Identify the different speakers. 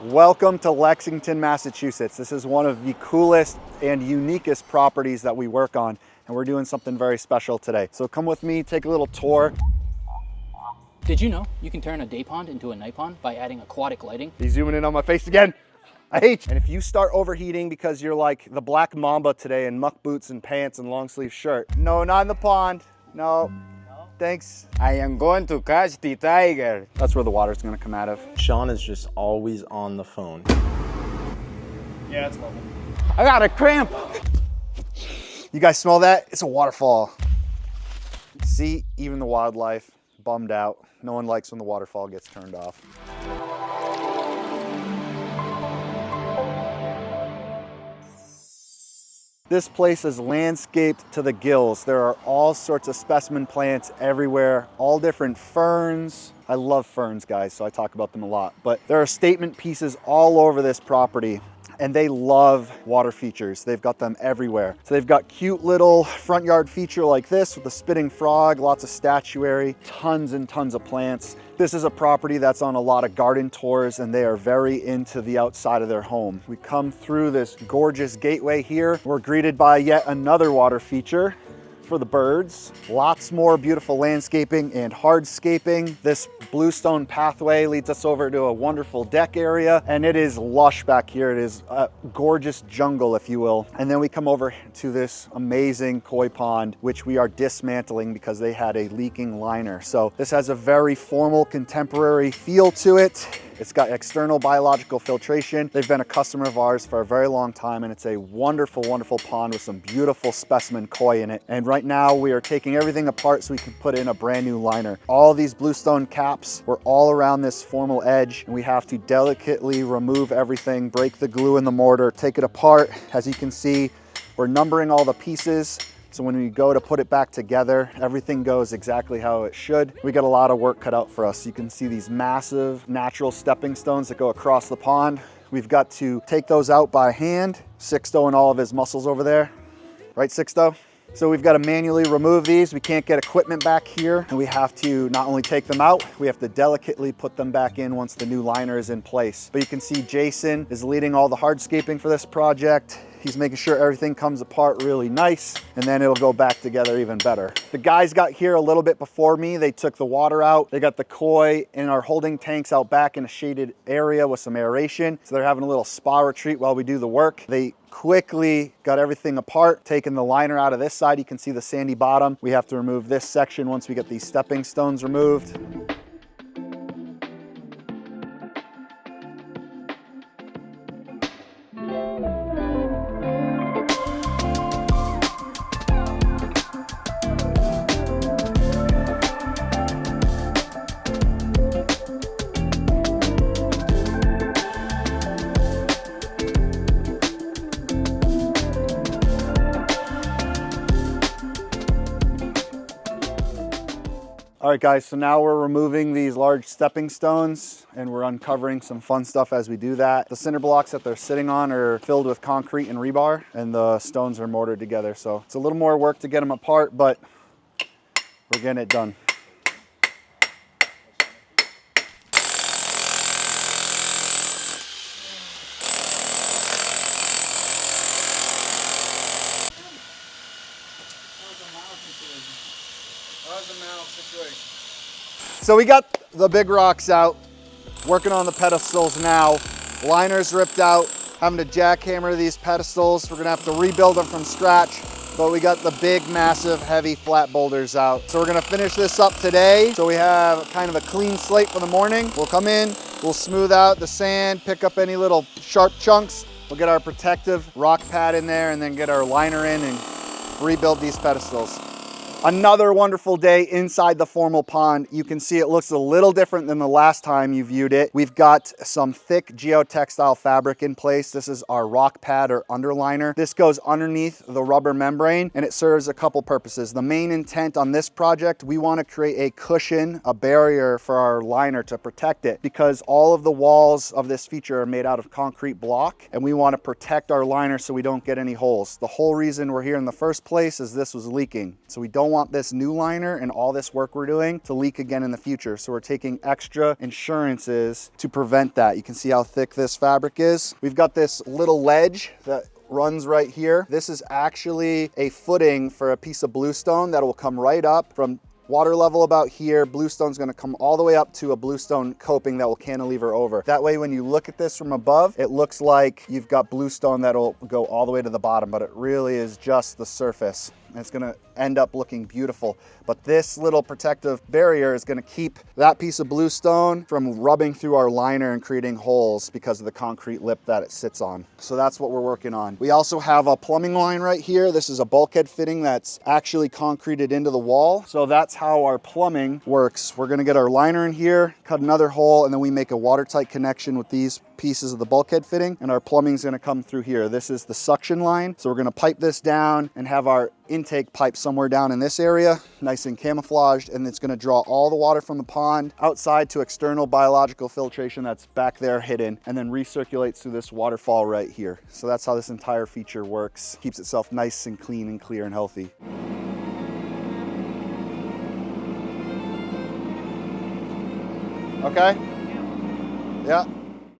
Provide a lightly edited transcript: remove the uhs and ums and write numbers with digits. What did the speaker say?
Speaker 1: Welcome to Lexington, Massachusetts. This is one of the coolest and uniquest properties that we work on, and we're doing something very special today. So come with me, take a little tour.
Speaker 2: Did you know you can turn a day pond into a night pond by adding aquatic lighting?
Speaker 1: He's zooming in on my face again. I hate you. And if you start overheating because you're like the black mamba today in muck boots and pants and long sleeve shirt. No, not in the pond. No. Thanks.
Speaker 3: I am going to catch the tiger.
Speaker 1: That's where the water's gonna come out of.
Speaker 4: Sean is just always on the phone.
Speaker 1: Yeah, it's lovely.
Speaker 3: I got a cramp.
Speaker 1: You guys smell that? It's a waterfall. See, even the wildlife bummed out. No one likes when the waterfall gets turned off. This place is landscaped to the gills. There are all sorts of specimen plants everywhere, all different ferns. I love ferns, guys, so I talk about them a lot. But there are statement pieces all over this property, and they love water features. They've got them everywhere. So they've got cute little front yard feature like this with a spitting frog, lots of statuary, tons and tons of plants. This is a property that's on a lot of garden tours, and they are very into the outside of their home. We come through this gorgeous gateway here. We're greeted by yet another water feature for the birds. Lots more beautiful landscaping and hardscaping. This bluestone pathway leads us over to a wonderful deck area, and it is lush back here. It is a gorgeous jungle, if you will. And then we come over to this amazing koi pond, which we are dismantling because they had a leaking liner. So this has a very formal, contemporary feel to it. It's got external biological filtration. They've been a customer of ours for a very long time, and it's a wonderful, wonderful pond with some beautiful specimen koi in it. And right now we are taking everything apart so we can put in a brand new liner. All these bluestone caps were all around this formal edge, and we have to delicately remove everything, break the glue in the mortar, take it apart. As you can see, we're numbering all the pieces. So when we go to put it back together, everything goes exactly how it should. We got a lot of work cut out for us. You can see these massive natural stepping stones that go across the pond. We've got to take those out by hand. Sixto and all of his muscles over there. Right, Sixto? So we've got to manually remove these. We can't get equipment back here, and we have to not only take them out, we have to delicately put them back in once the new liner is in place. But you can see Jason is leading all the hardscaping for this project. He's making sure everything comes apart really nice, and then it'll go back together even better. The guys got here a little bit before me. They took the water out. They got the koi in our holding tanks out back in a shaded area with some aeration. So they're having a little spa retreat while we do the work. They quickly got everything apart, taking the liner out of this side. You can see the sandy bottom. We have to remove this section once we get these stepping stones removed. All right, guys, so now we're removing these large stepping stones, and we're uncovering some fun stuff as we do that. The cinder blocks that they're sitting on are filled with concrete and rebar, and the stones are mortared together. So it's a little more work to get them apart, but we're getting it done. So we got the big rocks out, working on the pedestals now. Liner's ripped out, having to jackhammer these pedestals. We're gonna have to rebuild them from scratch, but we got the big, massive, heavy flat boulders out. So we're gonna finish this up today. So we have kind of a clean slate for the morning. We'll come in, we'll smooth out the sand, pick up any little sharp chunks. We'll get our protective rock pad in there and then get our liner in and rebuild these pedestals. Another wonderful day inside the formal pond. You can see it looks a little different than the last time you viewed it. We've got some thick geotextile fabric in place. This is our rock pad or underliner. This goes underneath the rubber membrane, and it serves a couple purposes. The main intent on this project, we want to create a cushion, a barrier for our liner to protect it, because all of the walls of this feature are made out of concrete block, and we want to protect our liner so we don't get any holes. The whole reason we're here in the first place is this was leaking. So we don't want this new liner and all this work we're doing to leak again in the future. So we're taking extra insurances to prevent that. You can see how thick this fabric is. We've got this little ledge that runs right here. This is actually a footing for a piece of bluestone that will come right up from water level about here. Bluestone's gonna come all the way up to a bluestone coping that will cantilever over. That way, when you look at this from above, it looks like you've got bluestone that'll go all the way to the bottom, but it really is just the surface. And it's gonna end up looking beautiful. But this little protective barrier is gonna keep that piece of bluestone from rubbing through our liner and creating holes because of the concrete lip that it sits on. So that's what we're working on. We also have a plumbing line right here. This is a bulkhead fitting that's actually concreted into the wall. So that's how our plumbing works. We're gonna get our liner in here, cut another hole, and then we make a watertight connection with these pieces of the bulkhead fitting, and our plumbing's gonna come through here. This is the suction line. So we're gonna pipe this down and have our intake pipe somewhere down in this area, nice and camouflaged, and it's gonna draw all the water from the pond outside to external biological filtration that's back there hidden, and then recirculates through this waterfall right here. So that's how this entire feature works. Keeps itself nice and clean and clear and healthy. Okay? Yeah.